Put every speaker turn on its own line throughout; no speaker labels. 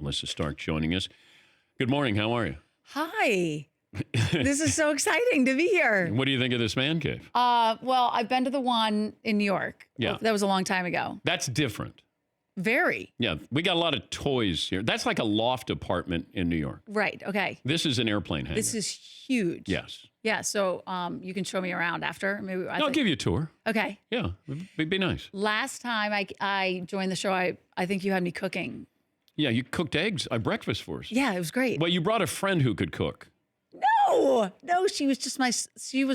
Melissa Stark joining us. Good morning. How are you?
Hi. This is so exciting to be here.
What do you think of this man cave?
Well, I've been to the one in New York.
Yeah.
That was a long time ago.
That's different.
Very.
Yeah, we got a lot of toys here. That's like a loft apartment in New York.
Right. Okay.
This is an airplane hangar.
This is huge.
Yes.
Yeah. So you can show me around after. Maybe
I'll give you a tour.
Okay.
Yeah, it'd be nice.
Last time I joined the show, I think you had me cooking.
Yeah, you cooked eggs at breakfast for us.
Yeah, it was great.
Well, you brought a friend who could cook.
No, she was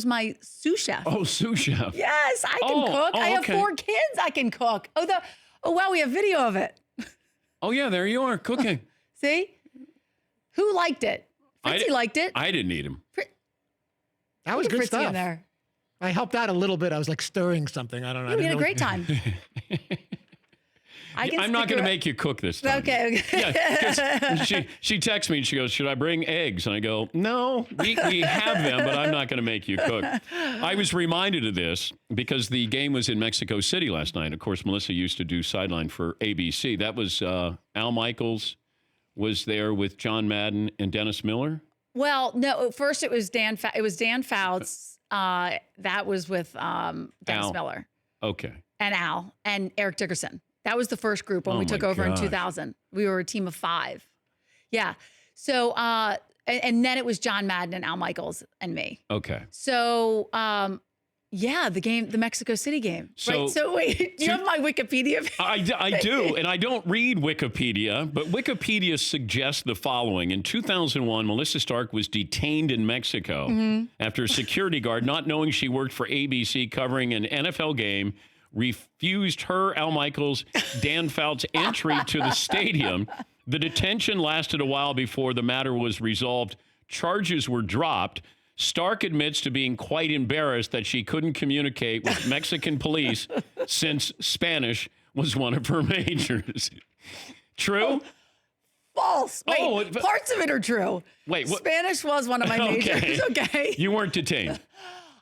my sous chef.
Oh, sous chef.
Yes, I can cook. I have 4 kids. I can cook. Oh wow, we have video of it.
Oh yeah, there you are cooking.
See, who liked it? Fritzy liked it.
I didn't eat him.
That was good
Fritzy
stuff.
in there.
I helped out a little bit. I was like stirring something. I don't know.
Yeah, we had a great time.
I'm not going to make you cook this time.
Okay.
Yeah, 'cause she texts me and she goes, "Should I bring eggs?" And I go, "No, we have them, but I'm not going to make you cook." I was reminded of this because the game was in Mexico City last night. Of course, Melissa used to do sideline for ABC. That was Al Michaels was there with John Madden and Dennis Miller.
Well, no. First, it was Dan. It was Dan Fouts. That was with Dennis
Al.
Miller.
Okay.
And Al and Eric Dickerson. That was the first group when we took over in 2000. We were a team of 5. Yeah. So, and then it was John Madden and Al Michaels and me.
Okay.
So, yeah, the Mexico City game.
So,
right? So wait, do you have my Wikipedia page?
I do, and I don't read Wikipedia, but Wikipedia suggests the following. In 2001, Melissa Stark was detained in Mexico after a security guard, not knowing she worked for ABC covering an NFL game, refused her, Al Michaels, Dan Fouts entry to the stadium. The detention lasted a while before the matter was resolved. Charges were dropped. Stark admits to being quite embarrassed that she couldn't communicate with Mexican police since Spanish was one of her majors. True?
False. Wait, parts of it are true.
Wait, what?
Spanish was one of my majors. Okay.
You weren't detained.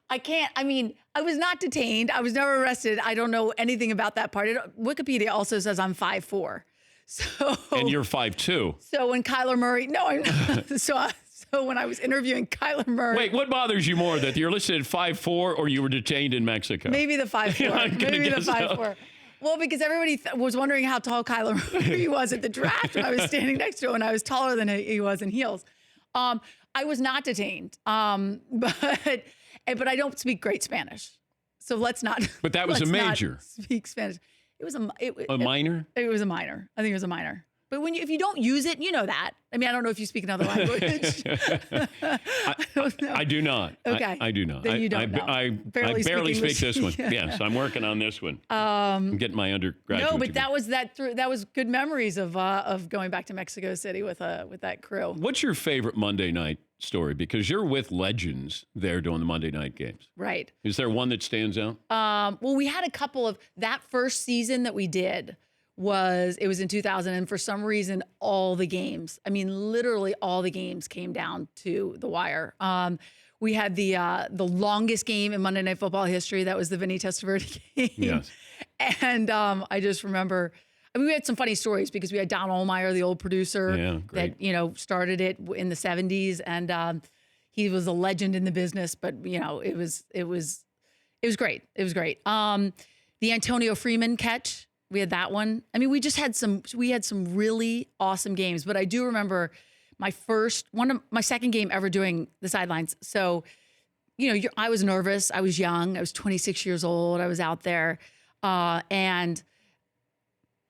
I was not detained. I was never arrested. I don't know anything about that part. Wikipedia also says I'm 5'4". So.
And you're 5'2".
So when Kyler Murray, no, I'm not. So when I was interviewing Kyler Murray.
Wait, what bothers you more, that you're listed at 5'4" or you were detained in Mexico?
Maybe the 5'4". Maybe the 5'4". So. Well, because everybody was wondering how tall Kyler Murray was at the draft when I was standing next to him, and I was taller than he was in heels. I was not detained, but I don't speak great Spanish, so let's not.
But that was a major.
Speak Spanish. It was a
minor.
It was a minor. I think it was a minor. But if you don't use it, you know that. I mean, I don't know if you speak another language.
I do not.
Okay.
I do not.
Then you don't know.
I barely speak this one. Yes, I'm working on this one. I'm getting my undergraduate.
No, but
degree.
that was good memories of going back to Mexico City with that crew.
What's your favorite Monday night story? Because you're with legends there doing the Monday night games.
Right.
Is there one that stands out?
Well, we had a couple of that first season that we did. It was in 2000, and for some reason, all the games, literally all the games came down to the wire. We had the longest game in Monday Night Football history. That was the Vinny Testaverde game.
Yes.
And I just remember, we had some funny stories because we had Don Ohlmeyer, the old producer that, started it in the 70s. And he was a legend in the business, but, it was great. It was great. The Antonio Freeman catch. We had that one. We just had some really awesome games, but I do remember my second game ever doing the sidelines. So, I was nervous. I was young. I was 26 years old. I was out there. And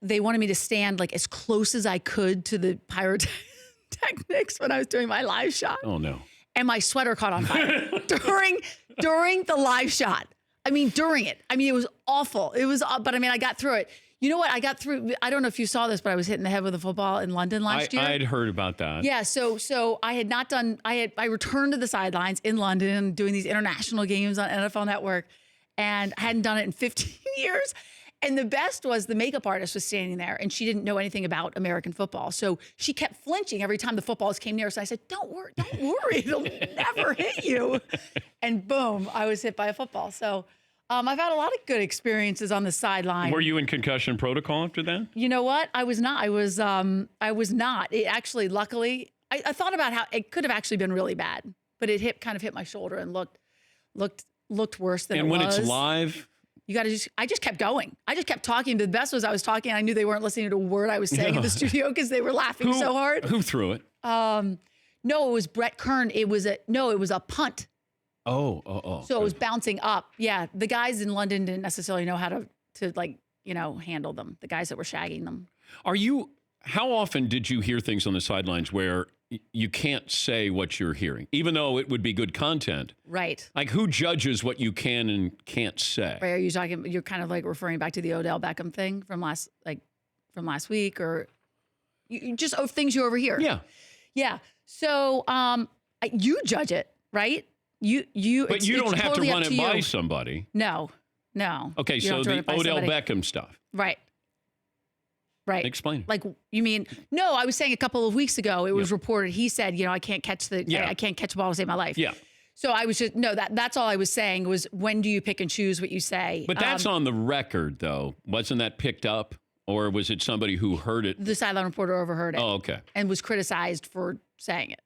they wanted me to stand like as close as I could to the pyrotechnics when I was doing my live shot.
Oh no.
And my sweater caught on fire during the live shot. During it. It was awful. It was, but I got through it. You know what? I got through. I don't know if you saw this, but I was hit in the head with a football in London last year.
I had heard about that.
Yeah. So I had not done. I returned to the sidelines in London doing these international games on NFL Network, and I hadn't done it in 15 years. And the best was the makeup artist was standing there, and she didn't know anything about American football, so she kept flinching every time the footballs came near. So I said, "Don't worry, it'll never hit you." And boom, I was hit by a football. So. I've had a lot of good experiences on the sideline.
Were you in concussion protocol after that?
You know what? I was not. I was not. It actually, luckily, I thought about how it could have actually been really bad, but it kind of hit my shoulder and looked worse than it was.
And when it's live,
I just kept going. I just kept talking. The best was I was talking. I knew they weren't listening to a word I was saying in the studio because they were laughing so hard.
Who threw it?
No, it was Brett Kern. It was a punt.
Oh.
So it was bouncing up. Yeah. The guys in London didn't necessarily know how to handle them. The guys that were shagging them.
How often did you hear things on the sidelines where you can't say what you're hearing, even though it would be good content?
Right.
Like, who judges what you can and can't say?
Right. Are you talking, you're kind of like referring back to the Odell Beckham thing from last week, or just things you overhear?
Yeah.
Yeah. So, you judge it, right?
But you don't have
totally
to run it by
you.
somebody.
No.
Okay,
You
so
don't have to run
the
it by
Odell
somebody.
Beckham stuff.
Right.
Explain.
Like, you mean, no, I was saying a couple of weeks ago, it was reported, he said, I can't catch I can't catch a ball to save my life.
Yeah.
So I was just, that's all I was saying was, when do you pick and choose what you say?
But that's on the record, though. Wasn't that picked up? Or was it somebody who heard it?
The sideline reporter overheard it.
Oh, okay.
And was criticized for saying it.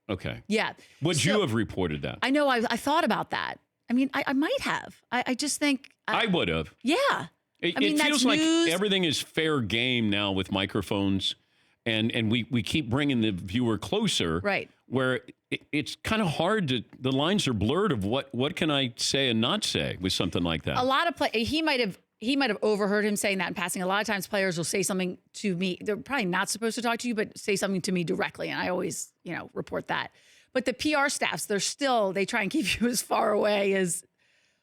Okay.
Yeah.
Would you have reported that?
I know. I thought about that. I mean, I might have. I just think.
I would have.
Yeah.
It
that's
feels like
news.
everything is fair game now with microphones, and we keep bringing the viewer closer.
Right.
Where it's kind of hard to, the lines are blurred of what can I say and not say with something like that.
A lot of he might have overheard him saying that in passing. A lot of times players will say something to me. They're probably not supposed to talk to you, but say something to me directly. And I always, report that. But the PR staffs, they try and keep you as far away as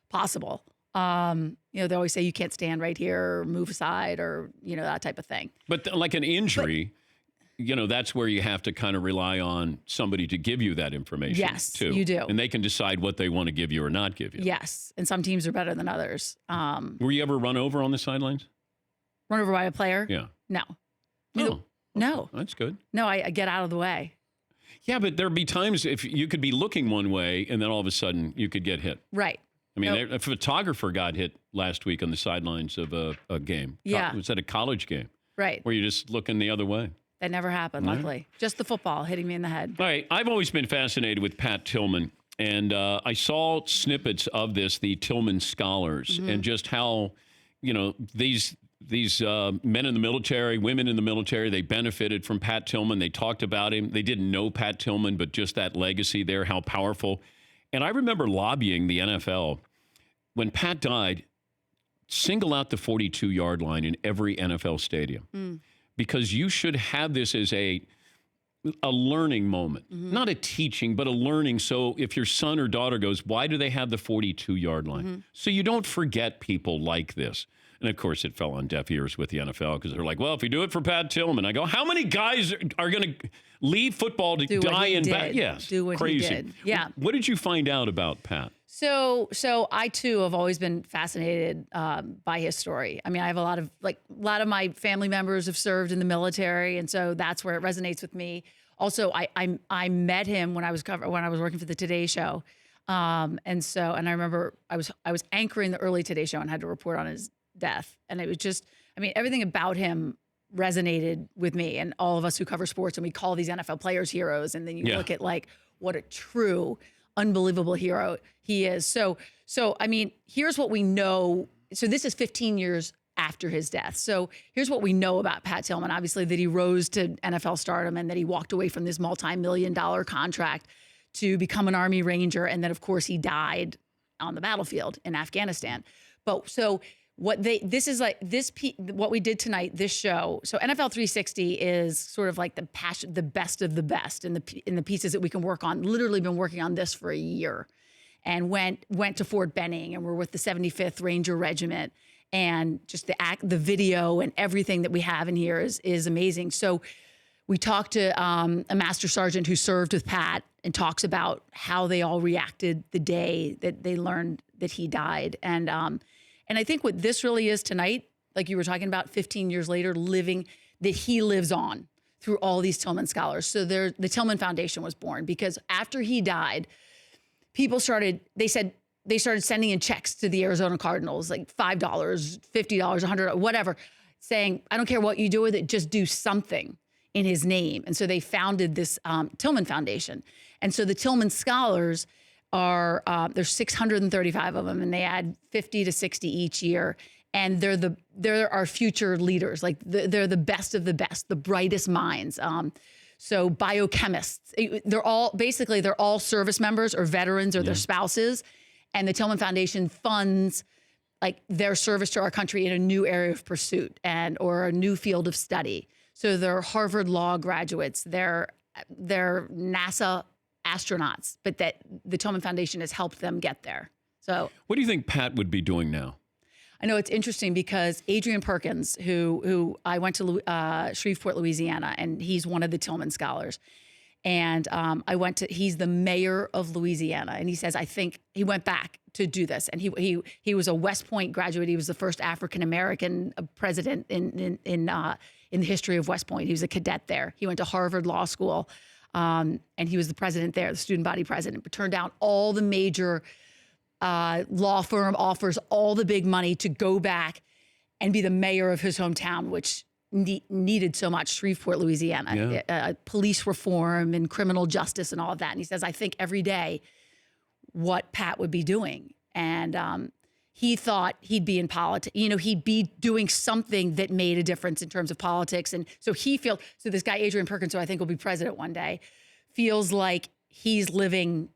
possible. They always say you can't stand right here or move aside or, that type of thing.
But like an injury, that's where you have to kind of rely on somebody to give you that information.
Yes,
too.
you do.
And they can decide what they want to give you or not give you.
Yes. And some teams are better than others.
Were you ever run over on the sidelines?
Run over by a player?
Yeah.
No.
No. That's good.
No, I get out of the way.
Yeah, but there'd be times if you could be looking one way and then all of a sudden you could get hit.
Right.
I mean, a photographer got hit last week on the sidelines of a game.
Yeah.
Was that a college game?
Right.
Where you're just looking the other way.
That never happened, luckily. Just the football hitting me in the head.
All right. I've always been fascinated with Pat Tillman. And I saw snippets of the Tillman Scholars, and just how, these men in the military, women in the military, they benefited from Pat Tillman. They talked about him. They didn't know Pat Tillman, but just that legacy there, how powerful. And I remember lobbying the NFL when Pat died, single out the 42-yard line in every NFL stadium. Because you should have this as a learning moment, not a teaching, but a learning. So if your son or daughter goes, why do they have the 42-yard line? So you don't forget people like this. And of course, it fell on deaf ears with the NFL because they're like, well, if you do it for Pat Tillman, I go, how many guys are going to leave football to die in bed? Yes,
do what
crazy.
He did. Yeah.
What did you find out about Pat?
So I too have always been fascinated by his story. I mean, I have a lot of my family members have served in the military, and so that's where it resonates with me. Also, I met him when I was working for the Today Show, and I remember I was anchoring the early Today Show and had to report on his death, and it was just, I mean, everything about him resonated with me and all of us who cover sports, and we call these NFL players heroes, and then you look at like what a true, unbelievable hero he is. So I mean, here's what we know. So this is 15 years after his death. So here's what we know about Pat Tillman. Obviously, that he rose to NFL stardom and that he walked away from this multi-million-dollar contract to become an Army Ranger, and then of course he died on the battlefield in Afghanistan. But so what we did tonight, this show. So NFL 360 is sort of like the best of the best in the pieces that we can work on. Literally been working on this for a year, and went to Fort Benning, and we're with the 75th Ranger Regiment, and just the video and everything that we have in here is amazing. So we talked to a master sergeant who served with Pat and talks about how they all reacted the day that they learned that he died. And I think what this really is tonight, like you were talking about, 15 years later, that he lives on through all these Tillman Scholars. So the Tillman Foundation was born because after he died, people they said, they started sending in checks to the Arizona Cardinals, like $5, $50, $100, whatever, saying, I don't care what you do with it, just do something in his name. And so they founded this Tillman Foundation. And so the Tillman Scholars are, there's 635 of them, and they add 50 to 60 each year. And they're our future leaders. Like they're the best of the best, the brightest minds. So biochemists, they're all service members or veterans or their spouses. And the Tillman Foundation funds like their service to our country in a new area of pursuit or a new field of study. So they're Harvard Law graduates, they're NASA astronauts, but that the Tillman Foundation has helped them get there. So
what do you think Pat would be doing now?
I know it's interesting because Adrian Perkins, who I went to Shreveport, Louisiana, and he's one of the Tillman Scholars. And he's the mayor of Louisiana. And he says, I think he went back to do this. And he was a West Point graduate. He was the first African-American president in the history of West Point. He was a cadet there. He went to Harvard Law School. And he was the president there, the student body president, but turned down all the major law firm offers, all the big money to go back and be the mayor of his hometown, which needed so much, Shreveport, Louisiana, police reform and criminal justice and all of that. And he says, I think every day what Pat would be doing. And he thought he'd be in politics, he'd be doing something that made a difference in terms of politics. And so so this guy, Adrian Perkins, who I think will be president one day, feels like he's living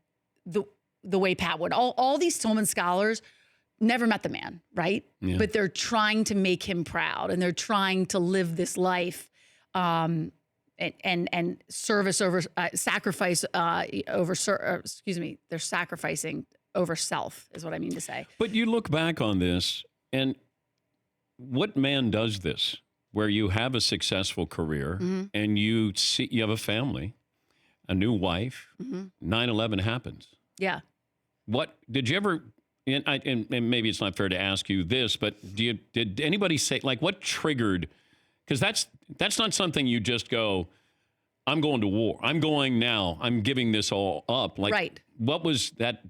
the way Pat would. All these Tillman Scholars never met the man, right? Yeah. But they're trying to make him proud, and they're trying to live this life and service over sacrifice they're sacrificing over self is what I mean to say.
But you look back on this, and what man does this, where you have a successful career and you have a family, a new wife, 9/11 happens.
Yeah.
What did you ever? And maybe it's not fair to ask you this, but did anybody say, like, what triggered? Because that's not something you just go, I'm going to war. I'm going now. I'm giving this all up. Like,
right.
What was that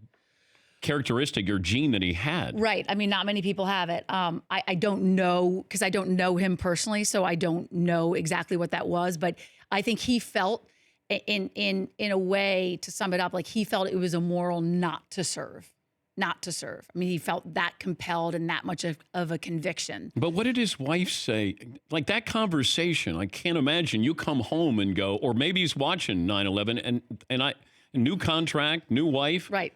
characteristic or gene that he had?
Right. I mean, not many people have it. I don't know, because I don't know him personally, so I don't know exactly what that was. But I think he felt, in a way, to sum it up, like he felt it was immoral not to serve. Not to serve. I mean, he felt that compelled and that much of a conviction.
But what did his wife say? Like that conversation, I can't imagine you come home and go, or maybe he's watching 9/11 and new contract, new wife.
Right.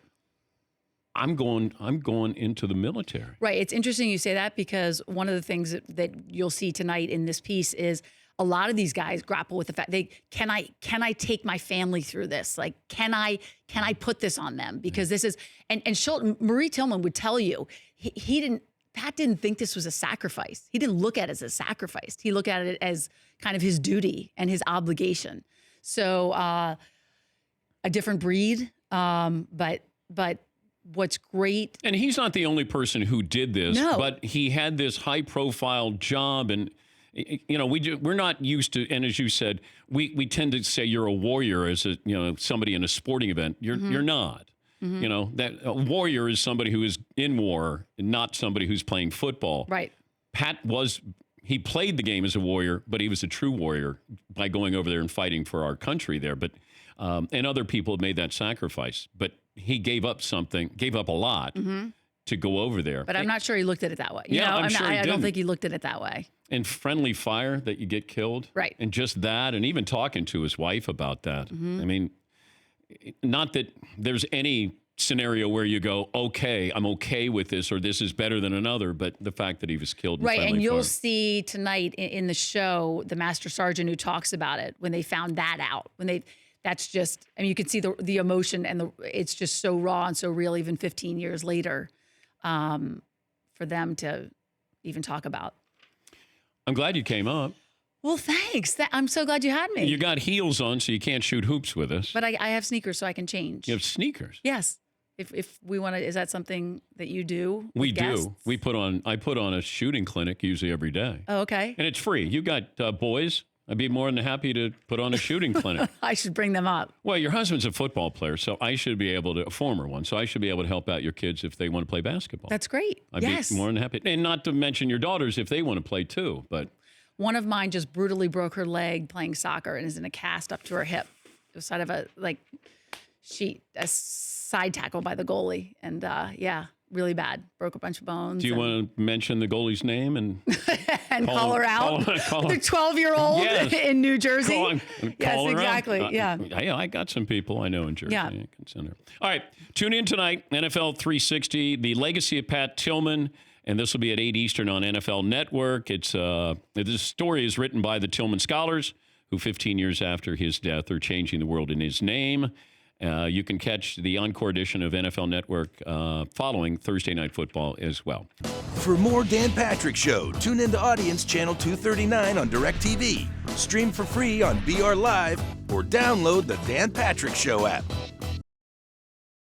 I'm going into the military.
Right. It's interesting you say that, because one of the things that you'll see tonight in this piece is a lot of these guys grapple with the fact can I take my family through this? Like, can I put this on them? Because this is, and Marie Tillman would tell you, Pat didn't think this was a sacrifice. He didn't look at it as a sacrifice. He looked at it as kind of his duty and his obligation. So a different breed, but what's great.
And he's not the only person who did this,
no.
But he had this high profile job, and we're not used to, and as you said, we tend to say you're a warrior as somebody in a sporting event. You're not. That a warrior is somebody who is in war, and not somebody who's playing football.
Right.
Pat he played the game as a warrior, but he was a true warrior by going over there and fighting for our country there. But and other people have made that sacrifice, but he gave up a lot to go over there.
But I'm not sure he looked at it that way. I don't think he looked at it that way.
And friendly fire that you get killed.
Right.
And just that, and even talking to his wife about that. I mean, not that there's any scenario where you go, okay, I'm okay with this, or this is better than another, but the fact that he was killed in
right.
friendly
And you'll
fire.
see tonight in the show, the master sergeant who talks about it, when they found that out, that's just, I mean, you can see the emotion, and it's just so raw and so real, even 15 years later, for them to even talk about.
I'm glad you came up.
Well, thanks. I'm so glad you had me.
You got heels on, so you can't shoot hoops with us.
But I have sneakers, so I can change.
You have sneakers?
Yes. If we want to, is that something that you do?
We do. I put on a shooting clinic usually every day.
Oh, okay.
And it's free. You got boys? I'd be more than happy to put on a shooting clinic.
I should bring them up.
Well, your husband's a football player, so I should be able to, a former one, so I should be able to help out your kids if they want to play basketball.
That's great.
I'd be more than happy. And not to mention your daughters if they want to play too. But
one of mine just brutally broke her leg playing soccer and is in a cast up to her hip. It was sort of a side tackle by the goalie. And really bad. Broke a bunch of bones.
Do you want to mention the goalie's name and
call her out? Call the 12-year-old in New Jersey.
Call her
exactly.
Out.
Yeah.
I got some people I know in Jersey.
Yeah.
I can send her. All right. Tune in tonight, NFL 360, The Legacy of Pat Tillman. And this will be at 8 Eastern on NFL Network. This story is written by the Tillman scholars, who 15 years after his death are changing the world in his name. You can catch the encore edition of NFL Network following Thursday Night Football as well.
For more Dan Patrick Show, tune into Audience Channel 239 on DirecTV. Stream for free on BR Live or download the Dan Patrick Show app.